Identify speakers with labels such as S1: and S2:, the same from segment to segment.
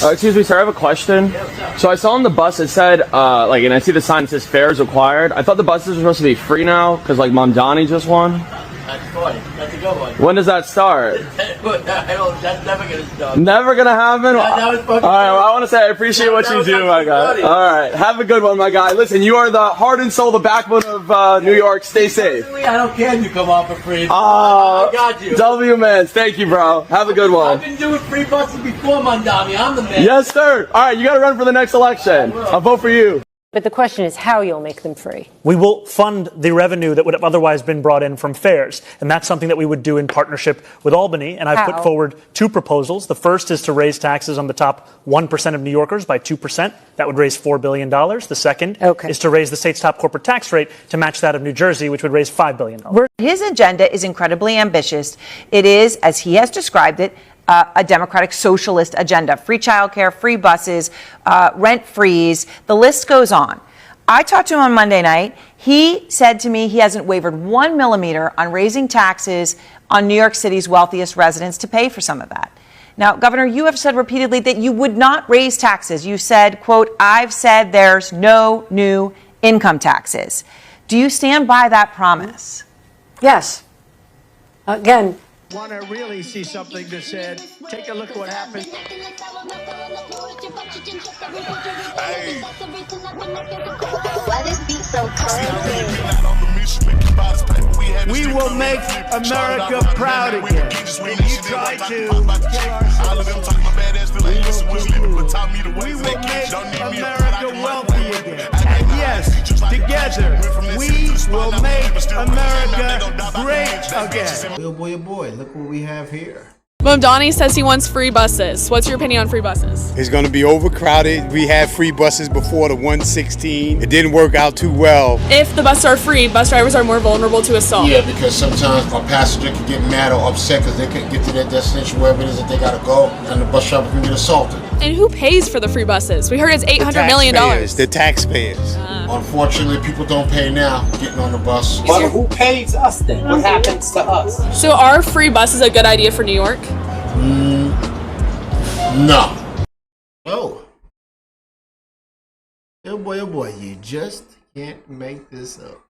S1: Excuse me, sir, I have a question. So I saw on the bus it said, and I see the sign that says fares required. I thought the buses were supposed to be free now because, Mamdani just won.
S2: That's funny. That's a good one.
S1: When does that start?
S2: That's never going to start.
S1: Never going to happen?
S2: That was fucking
S1: all right, well, I want to say I appreciate what you do, my guy.
S2: funny.
S1: All right, have a good one, my guy. Listen, you are the heart and soul, the backbone of New York. Stay safe.
S2: I don't care if you come off for free. I got you.
S1: W, man. Thank you, bro. Have a good one.
S2: I've been doing free buses before, Mamdani. I'm the man.
S1: Yes, sir. All right, you got to run for the next election. I'll vote for you.
S3: But the question is how you'll make them free.
S4: We will fund the revenue that would have otherwise been brought in from fares. And that's something that we would do in partnership with Albany. And I've put forward two proposals. The first is to raise taxes on the top 1% of New Yorkers by 2%. That would raise $4 billion. The second is to raise the state's top corporate tax rate to match that of New Jersey, which would raise $5 billion.
S5: His agenda is incredibly ambitious. It is, as he has described it, a democratic socialist agenda. Free childcare, free buses, rent freeze. The list goes on. I talked to him on Monday night. He said to me he hasn't wavered 1 millimeter on raising taxes on New York City's wealthiest residents to pay for some of that. Now, Governor, you have said repeatedly that you would not raise taxes. You said, quote, I've said there's no new income taxes. Do you stand by that promise?
S3: Yes. Again,
S6: want to really see something that said, take a look at what happened.
S7: Hey. Why this beat so cold?
S6: We will make America proud again. And you try to we will make America wealthy again. And yes, together, we will make America great again.
S8: Oh boy, look what we have here.
S9: Mamdani says he wants free buses. What's your opinion on free buses?
S10: It's going to be overcrowded. We had free buses before the 116. It didn't work out too well.
S9: If the buses are free, bus drivers are more vulnerable to assault.
S7: Yeah, because sometimes a passenger can get mad or upset because they can't get to their destination, wherever it is that they got to go, and the bus driver can get assaulted.
S9: And who pays for the free buses? We heard it's $800 million.
S10: The taxpayers.
S7: Unfortunately, people don't pay now getting on the bus.
S2: But who pays us then? What happens to us?
S9: So are free buses a good idea for New York?
S7: No.
S8: Oh. Oh boy, you just can't make this up.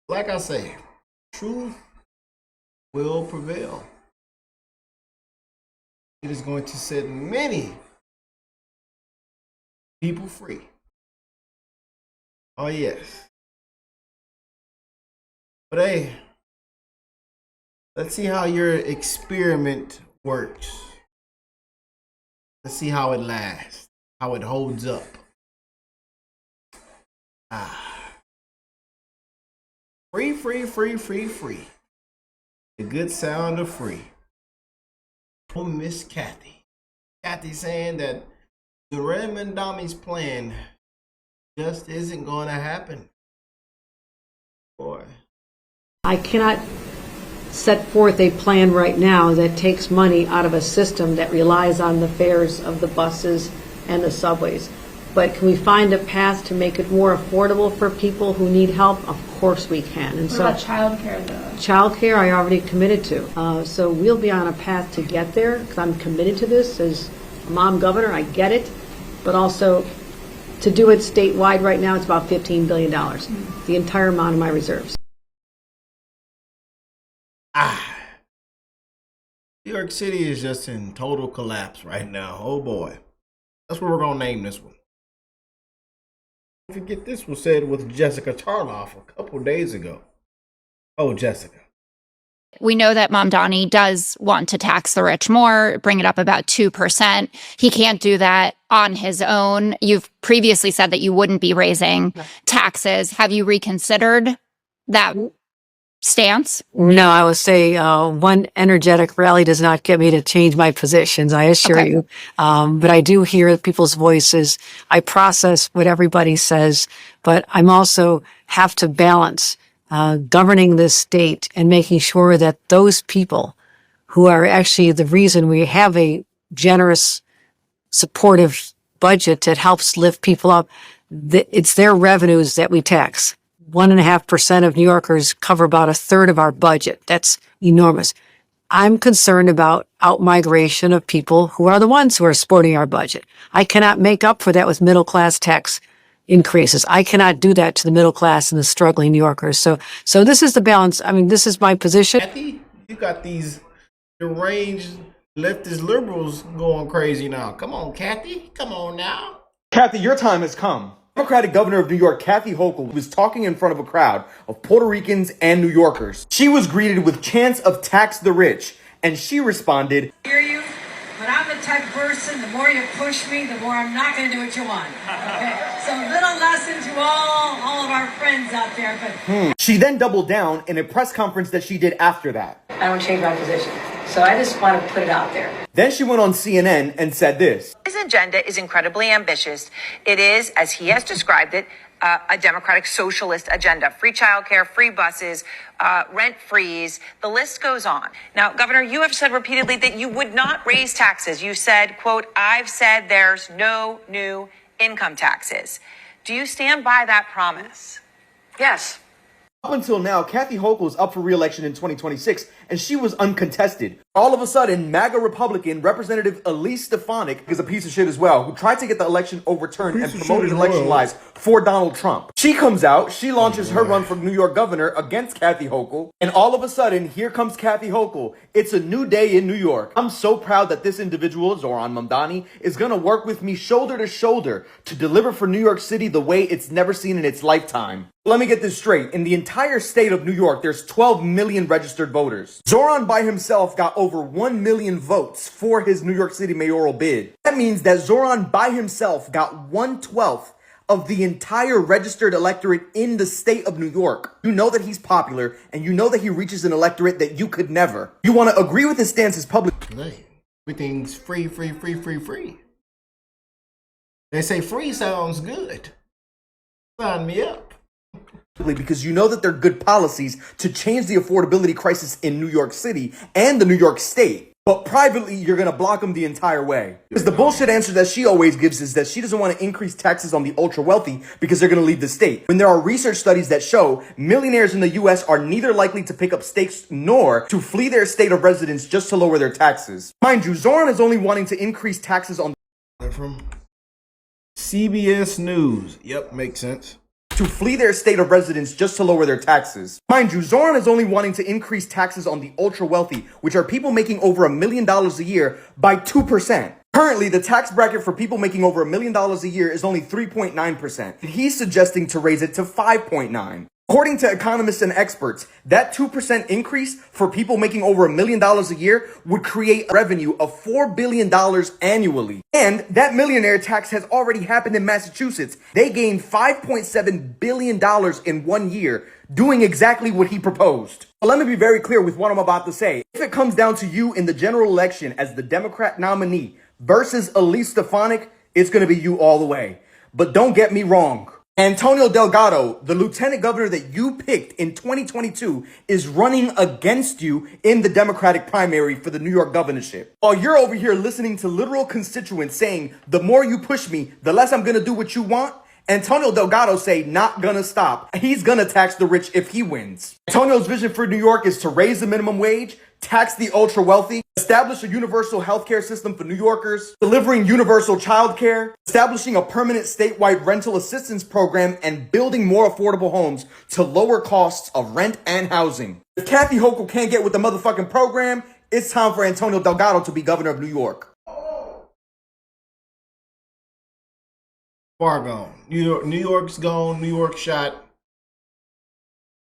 S8: Like I say, truth will prevail. It is going to set many people free. Oh yes. But hey, let's see how your experiment works. Let's see how it lasts, how it holds up. Free. The good sound of free. Oh, Miss Kathy. Kathy saying that the Raymond Dami's plan just isn't going to happen. Boy.
S3: I cannot set forth a plan right now that takes money out of a system that relies on the fares of the buses and the subways. But can we find a path to make it more affordable for people who need help? Of course we can. And
S9: what about childcare, though?
S3: Childcare, I already committed to. So we'll be on a path to get there because I'm committed to this as a mom governor. I get it. But also to do it statewide right now, it's about $15 billion, the entire amount of my reserves.
S8: New York City is just in total collapse right now. Oh boy. That's what we're going to name this one. Don't forget this was said with Jessica Tarloff a couple days ago. Oh, Jessica.
S11: We know that Mamdani does want to tax the rich more, bring it up about 2%. He can't do that on his own. You've previously said that you wouldn't be raising taxes. Have you reconsidered that stance?
S3: No, I would say one energetic rally does not get me to change my positions, I assure you. But I do hear people's voices. I process what everybody says, but I'm also have to balance governing this state and making sure that those people who are actually the reason we have a generous, supportive budget that helps lift people up, it's their revenues that we tax. 1.5% of New Yorkers cover about a third of our budget. That's enormous. I'm concerned about outmigration of people who are the ones who are supporting our budget. I cannot make up for that with middle class tax increases. I cannot do that to the middle class and the struggling New Yorkers. So this is the balance. I mean, this is my position.
S8: Kathy, you got these deranged leftist liberals going crazy now. Come on, Kathy. Come on now.
S1: Kathy, your time has come. Democratic governor of New York, Kathy Hochul, was talking in front of a crowd of Puerto Ricans and New Yorkers. She was greeted with chants of tax the rich, and she responded,
S12: hear you, but I'm the type of person, the more you push me, the more I'm not going to do what you want. Okay? So little lesson to all of our friends out there. But
S1: She then doubled down in a press conference that she did after that.
S12: I don't change my position. So I just want to put it out there.
S1: Then she went on CNN and said this.
S5: His agenda is incredibly ambitious. It is, as he has described it, a democratic socialist agenda. Free childcare, free buses, rent freeze. The list goes on. Now, Governor, you have said repeatedly that you would not raise taxes. You said, quote, I've said there's no new income taxes. Do you stand by that promise?
S12: Yes.
S1: Up until now, Kathy Hochul is up for re-election in 2026, and she was uncontested. All of a sudden, MAGA Republican Representative Elise Stefanik is a piece of shit as well, who tried to get the election overturned and promoted election lies for Donald Trump. She comes out, she launches her run for New York governor against Kathy Hochul, and all of a sudden, here comes Kathy Hochul. It's a new day in New York. I'm so proud that this individual, Zoran Mamdani, is gonna work with me shoulder to shoulder to deliver for New York City the way it's never seen in its lifetime. Let me get this straight. In the entire state of New York, there's 12 million registered voters. Zoran by himself got over 1 million votes for his New York City mayoral bid. That means that Zoran by himself got 1/12 of the entire registered electorate in the state of New York. You know that he's popular, and you know that he reaches an electorate that you could never. You want to agree with his stances publicly.
S8: Hey, everything's free, free, free, free, free. They say free sounds good. Sign me up.
S1: Because you know that they're good policies to change the affordability crisis in New York City and the New York state. But privately, you're going to block them the entire way. Because the bullshit answer that she always gives is that she doesn't want to increase taxes on the ultra wealthy because they're going to leave the state. When there are research studies that show millionaires in the U.S. are neither likely to pick up stakes nor to flee their state of residence just to lower their taxes. Mind you, Zoran is only wanting to increase taxes on...
S8: They're from CBS News. Yep, makes sense.
S1: To flee their state of residence just to lower their taxes. Mind you, Zoran is only wanting to increase taxes on the ultra wealthy, which are people making over $1 million a year, by 2%. Currently, the tax bracket for people making over $1 million a year is only 3.9%. He's suggesting to raise it to 5.9%. According to economists and experts, that 2% increase for people making over $1 million a year would create revenue of $4 billion annually. And that millionaire tax has already happened in Massachusetts. They gained $5.7 billion in 1 year, doing exactly what he proposed. But let me be very clear with what I'm about to say. If it comes down to you in the general election as the Democrat nominee versus Elise Stefanik, it's going to be you all the way. But don't get me wrong. Antonio Delgado, the lieutenant governor that you picked in 2022, is running against you in the Democratic primary for the New York governorship. While you're over here listening to literal constituents saying, the more you push me, the less I'm going to do what you want, Antonio Delgado say, not gonna stop. He's gonna tax the rich if he wins. Antonio's vision for New York is to raise the minimum wage, tax the ultra wealthy, establish a universal healthcare system for New Yorkers, delivering universal childcare, establishing a permanent statewide rental assistance program, and building more affordable homes to lower costs of rent and housing. If Kathy Hochul can't get with the motherfucking program, it's time for Antonio Delgado to be governor of New York.
S8: Far gone. New York's gone. New York shot.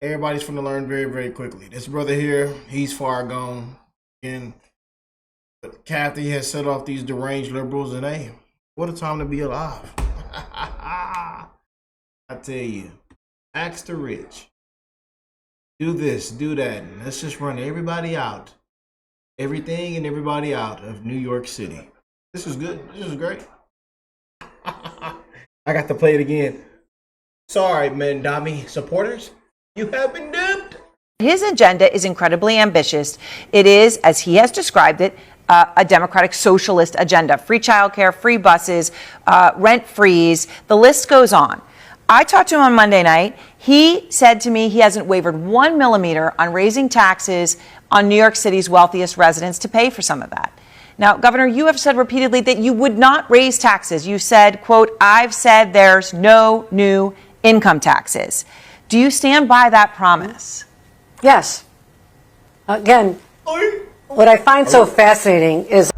S8: Everybody's going to learn very, very quickly. This brother here, he's far gone. And Kathy has set off these deranged liberals, and hey, what a time to be alive. I tell you, tax the rich. Do this, do that. And let's just run everybody out. Everything and everybody out of New York City. This is good. This is great. I got to play it again. Sorry, Mamdani supporters. You have been duped.
S5: His agenda is incredibly ambitious. It is, as he has described it, a democratic socialist agenda. Free childcare, free buses, rent freeze. The list goes on. I talked to him on Monday night. He said to me he hasn't wavered 1 millimeter on raising taxes on New York City's wealthiest residents to pay for some of that. Now, Governor, you have said repeatedly that you would not raise taxes. You said, quote, "I've said there's no new income taxes." Do you stand by that promise?
S3: Yes. Again, what I find so fascinating is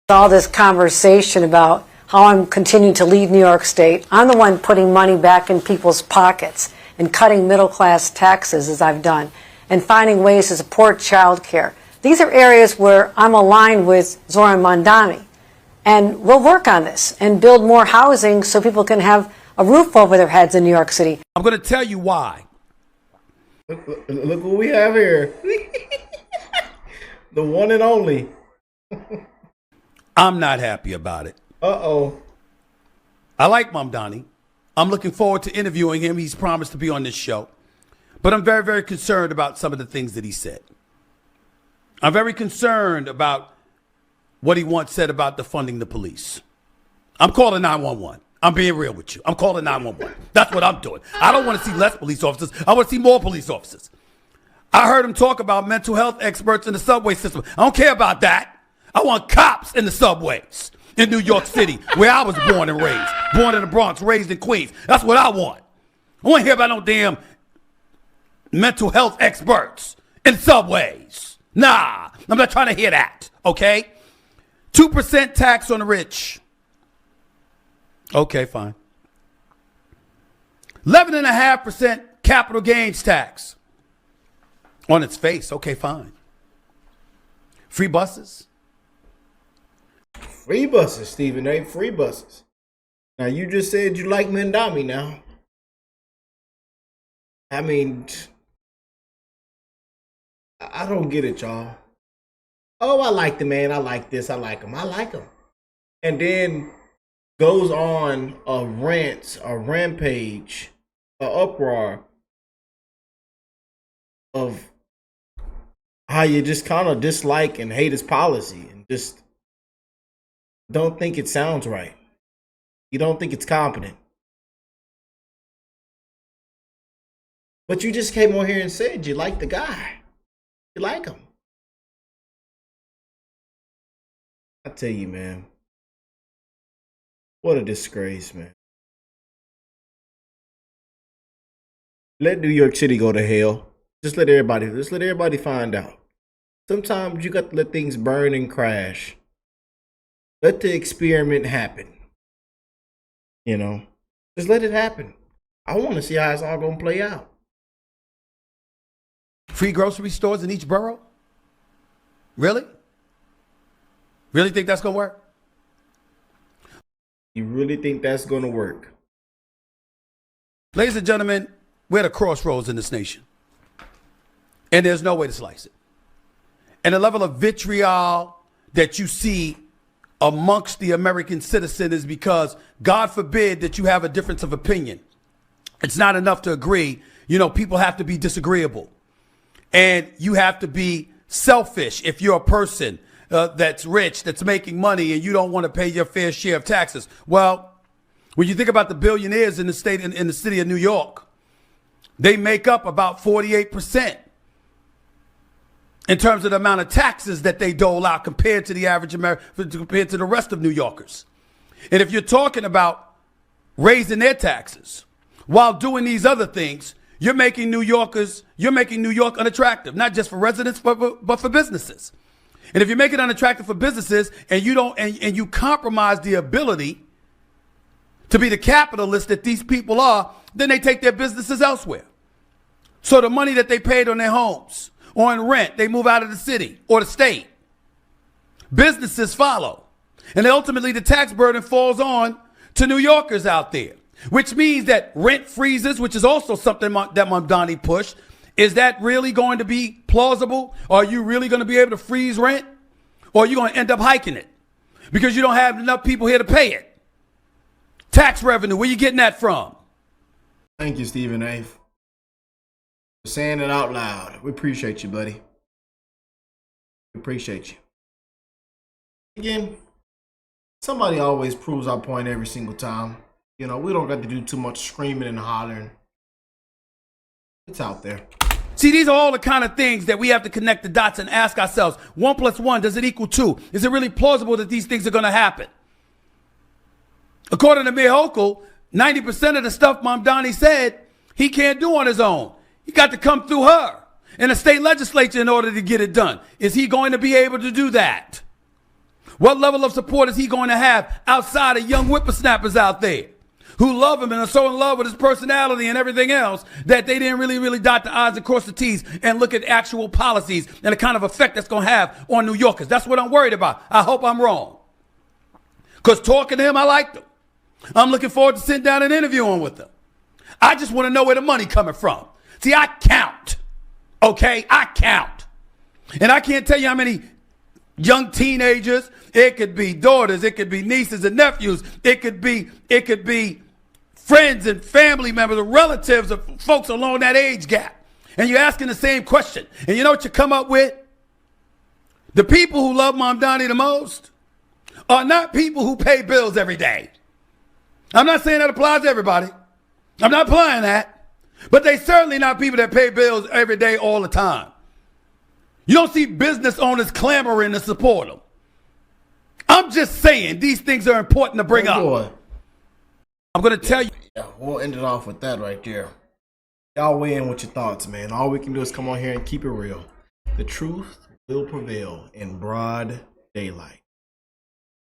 S3: all this conversation about how I'm continuing to lead New York State. I'm the one putting money back in people's pockets and cutting middle-class taxes, as I've done, and finding ways to support child care. These are areas where I'm aligned with Zoran Mamdani. And we'll work on this and build more housing so people can have a roof over their heads in New York City.
S6: I'm going to tell you why.
S8: Look what we have here. The one and only.
S6: I'm not happy about it.
S8: Uh-oh.
S6: I like Mamdani. I'm looking forward to interviewing him. He's promised to be on this show. But I'm very, very concerned about some of the things that he said. I'm very concerned about what he once said about defunding the police. I'm calling 911. I'm being real with you. I'm calling 911. That's what I'm doing. I don't want to see less police officers. I want to see more police officers. I heard him talk about mental health experts in the subway system. I don't care about that. I want cops in the subways in New York City, where I was born and raised. Born in the Bronx, raised in Queens. That's what I want. I want to hear about no damn mental health experts in subways. Nah, I'm not trying to hear that, okay? 2% tax on the rich. Okay, fine. 11.5% capital gains tax. On its face, okay, fine. Free buses.
S8: Free buses, Stephen A. Free buses. Now, you just said you like Mamdani now. I mean, I don't get it, y'all. Oh, I like the man. I like this. I like him. I like him. And then goes on a rant, a rampage, an uproar of how you just kind of dislike and hate his policy and just don't think it sounds right. You don't think it's competent. But you just came on here and said you like the guy. You like him. I tell you, man. What a disgrace, man. Let New York City go to hell. Just let everybody find out. Sometimes you got to let things burn and crash. Let the experiment happen. You know, just let it happen. I want to see how it's all going to play out.
S6: Free grocery stores in each borough? Really? Really think that's going to work?
S8: You really think that's going to work?
S6: Ladies and gentlemen, we're at a crossroads in this nation. And there's no way to slice it. And the level of vitriol that you see amongst the American citizen is because, God forbid, that you have a difference of opinion. It's not enough to agree. You know, people have to be disagreeable. And you have to be selfish if you're a person that's rich, that's making money, and you don't want to pay your fair share of taxes. Well, when you think about the billionaires in the state, in the city of New York, they make up about 48% in terms of the amount of taxes that they dole out compared to the average American, compared to the rest of New Yorkers. And if you're talking about raising their taxes while doing these other things, you're making New York unattractive, not just for residents, but for businesses. And if you make it unattractive for businesses and you don't, and you compromise the ability to be the capitalist that these people are, then they take their businesses elsewhere. So the money that they paid on their homes or in rent, they move out of the city or the state. Businesses follow. And ultimately the tax burden falls on to New Yorkers out there, which means that rent freezes, which is also something that Mamdani pushed. Is that really going to be plausible? Are you really going to be able to freeze rent? Or are you going to end up hiking it? Because you don't have enough people here to pay it. Tax revenue, where you getting that from?
S8: Thank you, Stephen A. for saying it out loud. We appreciate you, buddy. We appreciate you. Again, somebody always proves our point every single time. You know, we don't got to do too much screaming and hollering. It's out there.
S6: See, these are all the kind of things that we have to connect the dots and ask ourselves. 1 + 1, does it equal 2? Is it really plausible that these things are going to happen? According to Mayor Hochul, 90% of the stuff Mamdani said he can't do on his own. He got to come through her in the state legislature in order to get it done. Is he going to be able to do that? What level of support is he going to have outside of young whippersnappers out there who love him and are so in love with his personality and everything else that they didn't really dot the I's and cross the T's and look at actual policies and the kind of effect that's going to have on New Yorkers? That's what I'm worried about. I hope I'm wrong. Because talking to him, I liked him. I'm looking forward to sitting down and interviewing with him. I just want to know where the money coming from. See, I count. Okay? I count. And I can't tell you how many young teenagers, it could be daughters, it could be nieces and nephews, it could be friends and family members or relatives of folks along that age gap. And you're asking the same question. And you know what you come up with? The people who love Mamdani the most are not people who pay bills every day. I'm not saying that applies to everybody. I'm not applying that. But they certainly not people that pay bills every day all the time. You don't see business owners clamoring to support them. I'm just saying these things are important to bring up. I'm going to tell you.
S8: Yeah, we'll end it off with that right there. Y'all weigh in with your thoughts, man. All we can do is come on here and keep it real. The truth will prevail in broad daylight.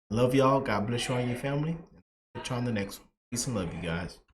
S8: Love y'all. God bless you and your family. Catch you on the next one. Peace and love, you guys.